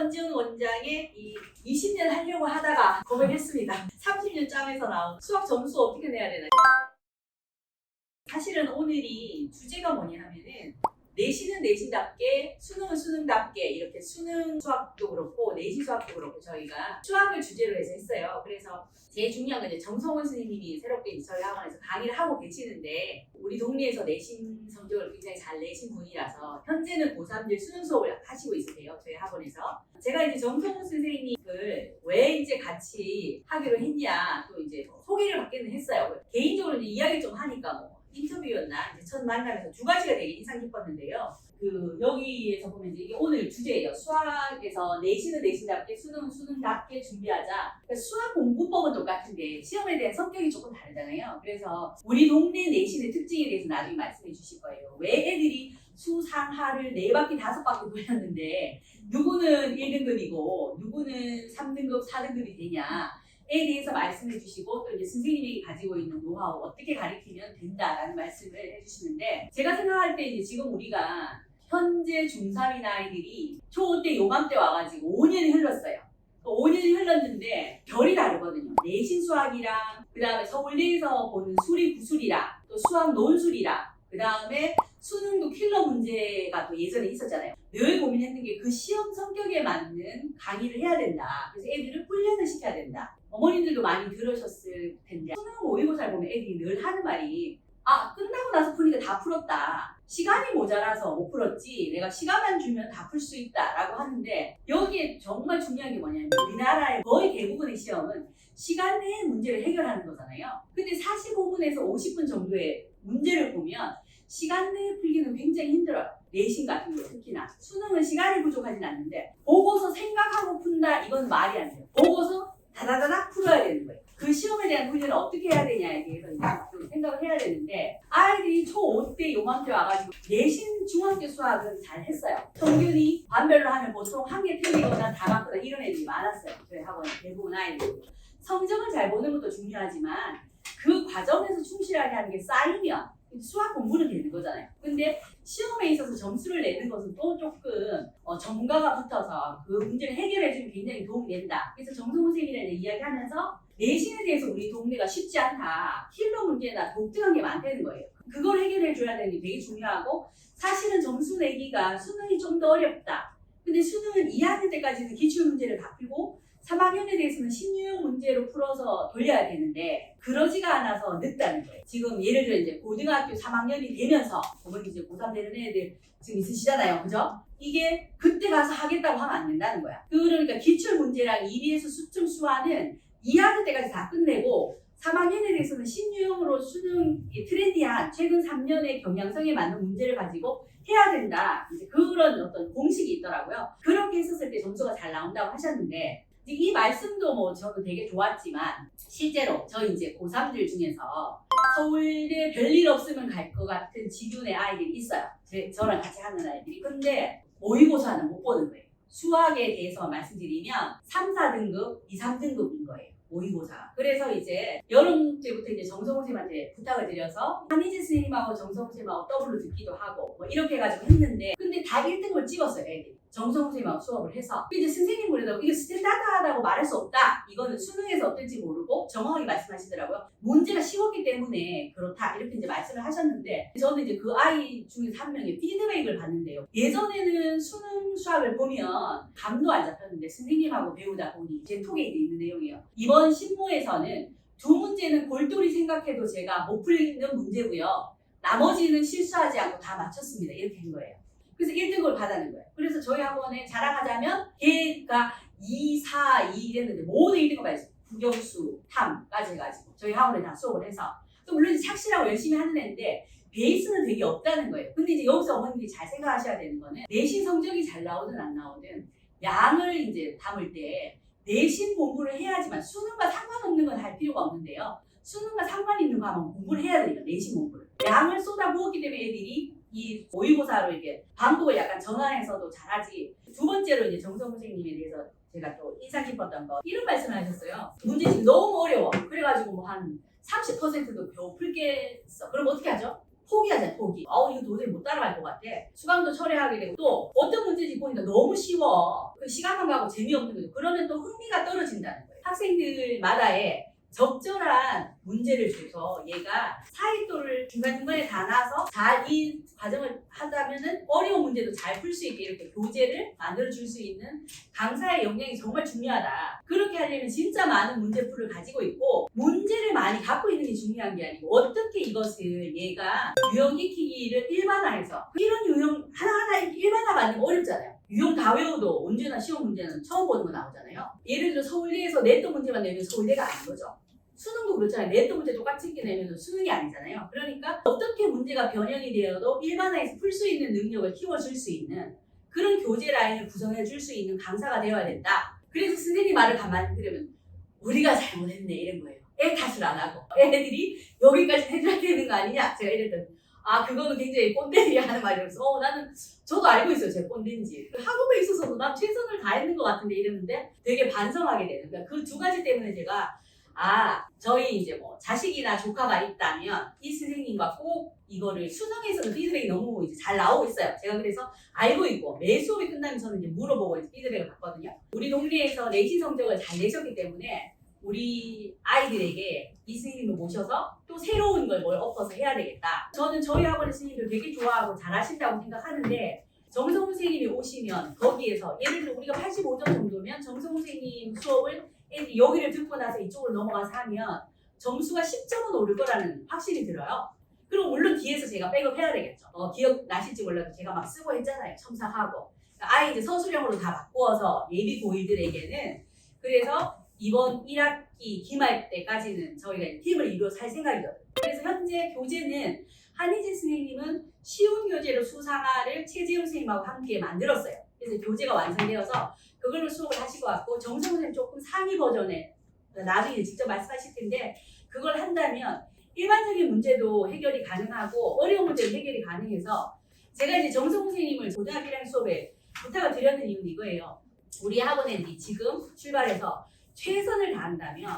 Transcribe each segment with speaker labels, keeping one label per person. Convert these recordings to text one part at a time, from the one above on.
Speaker 1: 현지훈 원장의 이 20년 하려고 하다가 고백했습니다. 30년 짬에서 나온 수학 점수 어떻게 내야 되나. 사실은 오늘이 주제가 뭐냐 하면은 내신은 내신답게, 수능은 수능답게, 이렇게 수능 수학도 그렇고 내신 수학도 그렇고 저희가 수학을 주제로 해서 했어요. 그래서 제일 중요한 건 이제 정성원 선생님이 새롭게 저희 학원에서 강의를 하고 계시는데, 우리 동네에서 내신 성적을 굉장히 잘 내신 분이라서 현재는 고3들 수능 수업을 하시고 있으세요. 저희 학원에서. 제가 이제 정성원 선생님을 왜 이제 같이 하기로 했냐, 또 이제 소개를 받기는 했어요. 개인적으로 이제 이야기 좀 하니까 인터뷰였나 이제 첫 만남에서 두 가지가 되게 인상 깊었는데요. 여기에서 보면 이제 이게 오늘 주제예요. 수학에서 내신은 내신답게, 수능은 수능답게 준비하자. 그러니까 수학 공부법은 똑같은데 시험에 대한 성격이 조금 다르잖아요. 그래서 우리 동네 내신의 특징에 대해서 나중에 말씀해 주실 거예요. 왜 애들이 수상하를 4바퀴 5바퀴 돌렸는데 누구는 1등급이고 누구는 3등급 4등급이 되냐 에 대해서 말씀해 주시고, 또 이제 선생님이 가지고 있는 노하우 어떻게 가르치면 된다라는 말씀을 해주시는데, 제가 생각할 때 이제 지금 우리가 현재 중3인 아이들이 초5 때 요맘때 와가지고 5년이 흘렀어요. 5년이 흘렀는데 결이 다르거든요. 내신 수학이랑 그 다음에 서울대에서 보는 수리 구술이랑 또 수학 논술이랑 그 다음에 수능도 킬러 문제가 또 예전에 있었잖아요. 늘 고민했는 게 그 시험 성격에 맞는 강의를 해야 된다. 그래서 애들을 훈련을 시켜야 된다. 어머님들도 많이 들으셨을 텐데, 수능 모의고사를 보면 애들이 늘 하는 말이 끝나고 나서 푸니까 다 풀었다. 시간이 모자라서 못 풀었지 내가 시간만 주면 다 풀 수 있다 라고 하는데, 여기에 정말 중요한 게 뭐냐면 우리나라의 거의 대부분의 시험은 시간 내에 문제를 해결하는 거잖아요. 근데 45분에서 50분 정도의 문제를 보면 시간 내에 풀기는 굉장히 힘들어요. 내신 같은 거 특히나. 수능은 시간이 부족하진 않는데 보고서 생각하고 푼다, 이건 말이 안 돼요. 보고서 다다다닥 풀어야 되는 거예요. 그 시험에 대한 훈련을 어떻게 해야 되냐에 대해서 좀 생각을 해야 되는데, 아이들이 초5 때 요맘때 와가지고 내신 중학교 수학은 잘 했어요. 평균이 반별로 하면 보통 한 개 틀리거나 다 맞거나 이런 애들이 많았어요. 저희 학원에 대부분 아이들이. 성적을 잘 보는 것도 중요하지만 그 과정에서 충실하게 하는 게 쌓이면 수학 공부는 되는 거잖아요. 근데 시험에 있어서 점수를 내는 것은 또 조금 전문가가 붙어서 그 문제를 해결해주면 굉장히 도움이 된다. 그래서 정성훈 선생님이랑 이야기하면서 내신에 대해서 우리 동네가 쉽지 않다. 킬러 문제나 독특한 게 많다는 거예요. 그걸 해결해줘야 되는 게 되게 중요하고, 사실은 점수 내기가 수능이 좀 더 어렵다. 근데 수능은 2학년 때까지는 기출문제를 다 풀고 3학년에 대해서는 신유형 문제로 풀어서 돌려야 되는데 그러지가 않아서 늦다는 거예요. 지금 예를 들어 이제 고등학교 3학년이 되면서 보면 이제 고3 되는 애들 지금 있으시잖아요. 그죠? 이게 그때 가서 하겠다고 하면 안 된다는 거야. 그러니까 기출 문제랑 EBS 수점 수화는 2학년 때까지 다 끝내고 3학년에 대해서는 신유형으로 수능 트렌디한 최근 3년의 경향성에 맞는 문제를 가지고 해야 된다. 이제 그런 어떤 공식이 있더라고요. 그렇게 했었을 때 점수가 잘 나온다고 하셨는데, 이 말씀도 저도 되게 좋았지만 실제로 저희 이제 고3들 중에서 서울대 별일 없으면 갈 것 같은 지균의 아이들이 있어요. 저랑 같이 하는 아이들이. 근데 모의고사는 못 보는 거예요. 수학에 대해서 말씀드리면 3, 4등급, 2, 3등급인 거예요. 모의고사. 그래서 이제 여름 때부터 이제 정성훈 선생님한테 부탁을 드려서 한희재 선생님하고 정성훈 선생님하고 더블로 듣기도 하고 이렇게 해가지고 했는데, 근데 다 1등을 찍었어요, 애들이. 정성훈 선생님하고 수업을 해서. 이제 선생님 그래도 이게 스탠다드하다고 말할 수 없다. 이거는 수능에서 어떨지 모르고 정확하게 말씀하시더라고요. 문제가 쉬웠기 때문에 그렇다. 이렇게 이제 말씀을 하셨는데, 저는 이제 그 아이 중에서 한 명의 피드백을 받는데요. 예전에는 수능 수학을 보면 감도 안 잡혔는데 선생님하고 배우다 보니 제 톡에 있는 내용이에요. 이번 신모에서는 2문제는 골똘히 생각해도 제가 못 풀리는 문제고요. 나머지는 실수하지 않고 다 맞췄습니다. 이렇게 한 거예요. 그래서 1등급을 받아낸 거예요. 그래서 저희 학원에 자랑하자면 걔가 2, 4, 2 이랬는데 모두 1등급 받았어요. 국영수, 탐까지 해가지고 저희 학원에 다 수업을 해서. 또 물론 착실하고 열심히 하는 애인데 베이스는 되게 없다는 거예요. 근데 이제 여기서 어머님들이 잘 생각하셔야 되는 거는 내신 성적이 잘 나오든 안 나오든 양을 이제 담을 때 내신 공부를 해야지만 수능과 상관없는 건 할 필요가 없는데요. 수능과 상관 있는 거 하면 공부를 해야 되니까 내신 공부를. 양을 쏟아부었기 때문에 애들이 이 모의고사로 이렇게 방법을 약간 전환해서도 잘하지. 두 번째로 이제 정성훈 선생님에 대해서 제가 또 인상 깊었던 거, 이런 말씀을 하셨어요. 문제집이 너무 어려워. 그래가지고 한 30%도 겨우 풀겠어. 그럼 어떻게 하죠? 포기하잖아요, 포기. 이거 도저히 못 따라갈 것 같아. 수강도 철회하게 되고 또 어떤 문제지 보니까 너무 쉬워. 그 시간만 가고 재미없는 거죠. 그러면 또 흥미가 떨어진다는 거예요. 학생들마다의 적절한 문제를 줘서 얘가 사이토를 중간중간에 다 놔서 잘 이 과정을 하다면은 어려운 문제도 잘 풀 수 있게 이렇게 교재를 만들어줄 수 있는 강사의 역량이 정말 중요하다. 그렇게 하려면 진짜 많은 문제풀을 가지고 있고 문제를 많이 갖고 있는 게 중요한 게 아니고 어떻게 이것을 얘가 유형익히기를 일반화해서 이런 유형 하나하나 일반화가 아니면 어렵잖아요. 유형 다 외워도 언제나 시험 문제는 처음 보는 거 나오잖아요. 예를 들어 서울대에서 내또 문제만 내면 서울대가 아닌 거죠. 수능도 그렇잖아요. 내또 문제 똑같이 내면 수능이 아니잖아요. 그러니까 어떻게 문제가 변형이 되어도 일반화해서 풀 수 있는 능력을 키워줄 수 있는 그런 교재 라인을 구성해 줄 수 있는 강사가 되어야 된다. 그래서 선생님 말을 가만히 들으면 우리가 잘못했네 이런 거예요. 애 탓을 안 하고 애들이 여기까지 해줘야 되는 거 아니냐. 제가 이랬더니 그거는 굉장히 꼰대들이 하는 말이라서 나는 저도 알고 있어요. 제가 꼰대인지. 학업에 있어서도 난 최선을 다했는 것 같은데 이랬는데 되게 반성하게 되는 거야. 그 두 가지 때문에 제가 저희 이제 뭐 자식이나 조카가 있다면 이 선생님과 꼭 이거를 수능에서는 피드백이 너무 이제 잘 나오고 있어요. 제가 그래서 알고 있고 매 수업이 끝나면 저는 이제 물어보고 이제 피드백을 받거든요. 우리 동네에서 내신 성적을 잘 내셨기 때문에 우리 아이들에게 이 선생님을 모셔서 또 새로운 걸 뭘 엎어서 해야 되겠다. 저는 저희 학원의 선생님들 되게 좋아하고 잘하신다고 생각하는데 정성훈 선생님이 오시면 거기에서 예를 들어 우리가 85점 정도면 정성훈 선생님 수업을 애들이 여기를 듣고 나서 이쪽으로 넘어가서 하면 점수가 10점은 오를 거라는 확신이 들어요. 그럼 물론 뒤에서 제가 백업 해야 되겠죠. 기억나실지 몰라도 제가 막 쓰고 했잖아요. 첨삭하고. 그러니까 아예 이제 서술형으로 다 바꾸어서 예비 고1들에게는 그래서 이번 1학기 기말 때까지는 저희가 팀을 이루어서 할 생각이거든요. 그래서 현재 교재는 한희재 선생님은 쉬운 교재로 수상화를 최재훈 선생님하고 함께 만들었어요. 그래서 교재가 완성되어서 그걸로 수업을 하실 것 같고 정성훈 선생님 조금 상위 버전에 나중에 직접 말씀하실 텐데 그걸 한다면 일반적인 문제도 해결이 가능하고 어려운 문제도 해결이 가능해서 제가 이제 정성훈 선생님을 고등학교 1학년 수업에 부탁을 드렸는 이유는 이거예요. 우리 학원에 지금 출발해서 최선을 다한다면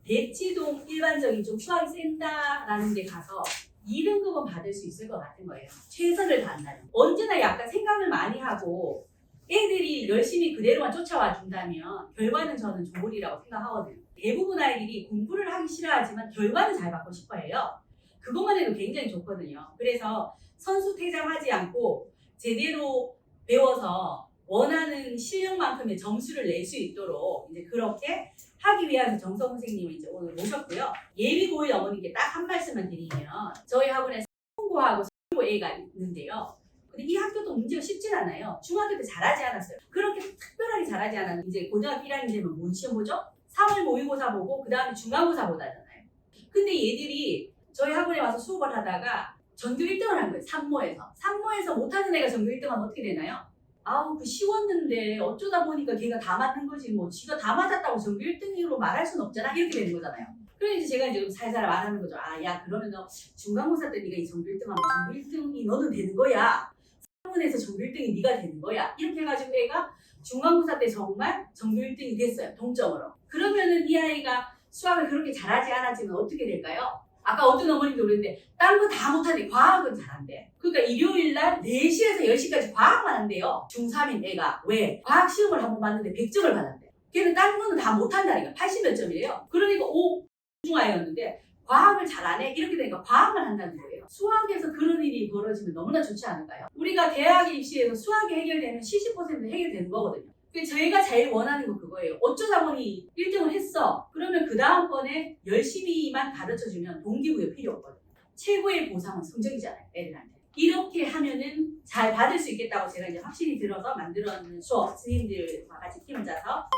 Speaker 1: 대치동 일반적인 좀 수학이 센다라는 데 가서 2등급은 받을 수 있을 것 같은 거예요. 최선을 다한다면. 언제나 약간 생각을 많이 하고 애들이 열심히 그대로만 쫓아와 준다면 결과는 저는 좋으리라고 생각하거든요. 대부분 아이들이 공부를 하기 싫어하지만 결과는 잘 받고 싶어 해요. 그것만 해도 굉장히 좋거든요. 그래서 선수 퇴장하지 않고 제대로 배워서 원하는 실력만큼의 점수를 낼 수 있도록 이제 그렇게 하기 위해서 정성훈 선생님을 이제 오늘 모셨고요. 예비 고1 어머니께 딱 한 말씀만 드리면 저희 학원에 성고하고 성고애가 있는데요. 근데 이 학교도 문제가 쉽진 않아요. 중학교 때 잘하지 않았어요. 그렇게 특별하게 잘하지 않았는데 이제 고등학교 1학년 되면 뭔 시험 보죠? 3월 모의고사 보고 그 다음에 중간고사 보다잖아요. 근데 얘들이 저희 학원에 와서 수업을 하다가 전교 1등을 한 거예요. 산모에서 못하는 애가 전교 1등하면 어떻게 되나요? 그 쉬웠는데 어쩌다 보니까 걔가 다 맞는 거지 뭐 지가 다 맞았다고 전교 1등으로 말할 순 없잖아 이렇게 되는 거잖아요. 그래서 제가 이제 살살 말하는 거죠. 야 그러면 너 중간고사 때 네가 이 전교 1등 하면 전교 1등이 너는 되는 거야. 학원에서 전교 1등이 네가 되는 거야. 이렇게 해가지고 애가 중간고사 때 정말 전교 1등이 됐어요. 동점으로. 그러면은 이 아이가 수학을 그렇게 잘하지 않았지만 어떻게 될까요? 아까 어떤 어머님도 그랬는데 다른 거 다 못하는데 과학은 잘한대. 그러니까 일요일날 4시에서 10시까지 과학만 한대요. 중3인 애가. 왜? 과학 시험을 한번 봤는데 100점을 받았대. 걔는 다른 거는 다 못한다니까. 80몇 점이래요. 그러니까 중아이였는데 과학을 잘 안 해? 이렇게 되니까 과학만 한다는 거예요. 수학에서 그런 일이 벌어지면 너무나 좋지 않을까요? 우리가 대학 입시에서 수학이 해결되면 70% 해결되는 거거든요. 저희가 제일 원하는 건 그거예요. 어쩌다 보니 1등을 했어. 그러면 그 다음번에 열심히만 가르쳐주면 동기부여 필요 없거든요. 최고의 보상은 성적이잖아요. 애들한테. 이렇게 하면은 잘 받을 수 있겠다고 제가 이제 확신이 들어서 만들어놓은 수업 선생님들과 같이 팀을 짜서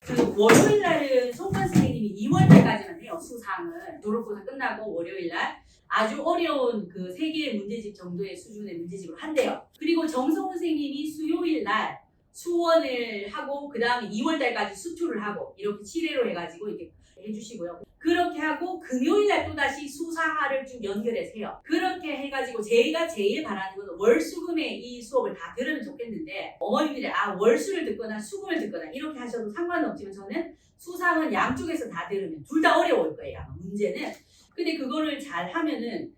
Speaker 1: 그 월요일 날은 송관 선생님이 2월 달까지만 해요. 수상을. 졸업고사 끝나고 월요일 날 아주 어려운 그 3개의 문제집 정도의 수준의 문제집을 한대요. 그리고 정성훈 선생님이 수요일 날 수원을 하고 그 다음에 2월 달까지 수투를 하고 이렇게 7회로 해가지고 이렇게 해주시고요. 그렇게 하고 금요일날 또다시 수사화를 쭉 연결해서 해요. 그렇게 해가지고 제가 제일 바라는 건 월수금에 이 수업을 다 들으면 좋겠는데 어머님들이 월수를 듣거나 수금을 듣거나 이렇게 하셔도 상관은 없지만 저는 수상은 양쪽에서 다 들으면 둘 다 어려울 거예요. 아마 문제는. 근데 그거를 잘 하면은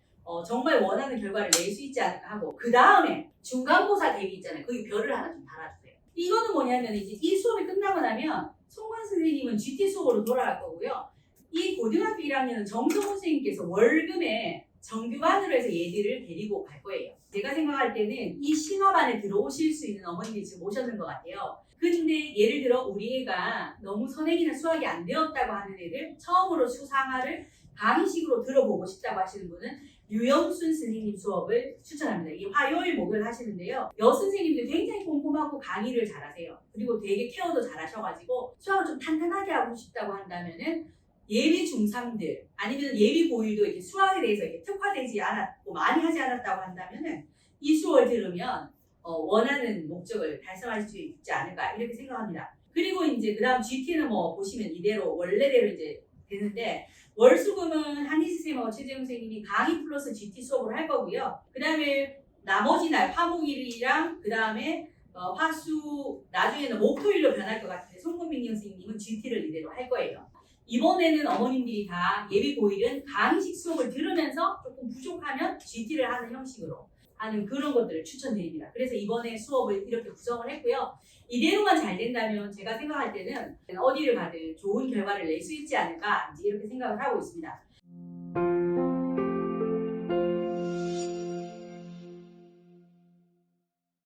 Speaker 1: 정말 원하는 결과를 낼 수 있지 않을까 하고 그 다음에 중간고사 대비 있잖아요. 거기 별을 하나 좀 달아주세요. 이거는 뭐냐면 이제 이 수업이 끝나고 나면 송관 선생님은 GT 수업으로 돌아갈 거고요. 이 고등학교 1학년은 정성훈 선생님께서 월금에 정규반으로 해서 얘들을 데리고 갈 거예요. 제가 생각할 때는 이 심화반에 들어오실 수 있는 어머님들이 지금 오셨는 것 같아요. 근데 예를 들어 우리 애가 너무 선행이나 수학이 안 되었다고 하는 애를 처음으로 수상화를 강의식으로 들어보고 싶다고 하시는 분은 유영순 선생님 수업을 추천합니다. 이 화요일, 목요일 하시는데요. 여선생님들 굉장히 꼼꼼하고 강의를 잘하세요. 그리고 되게 케어도 잘하셔가지고 수학을 좀 탄탄하게 하고 싶다고 한다면은 예비 중3들 아니면 예비 고1도 이렇게 수학에 대해서 이렇게 특화되지 않았고 많이 하지 않았다고 한다면은 이 수업을 들으면 원하는 목적을 달성할 수 있지 않을까 이렇게 생각합니다. 그리고 이제 그다음 GT는 뭐 보시면 이대로 원래대로 이제 되는데 월수금은 한희지 선생님하고 최재용 선생님이 강의 플러스 GT 수업을 할 거고요. 그 다음에 나머지 날 화목일이랑 그 다음에 화수 나중에는 목토일로 변할 것 같은데 송금민경 선생님은 GT를 이대로 할 거예요. 이번에는 어머님들이 다 예비 고1은 강의식 수업을 들으면서 조금 부족하면 GT를 하는 형식으로 하는 그런 것들을 추천드립니다. 그래서 이번에 수업을 이렇게 구성을 했고요. 이대로만 잘 된다면 제가 생각할 때는 어디를 가든 좋은 결과를 낼 수 있지 않을까 이제 이렇게 생각을 하고 있습니다.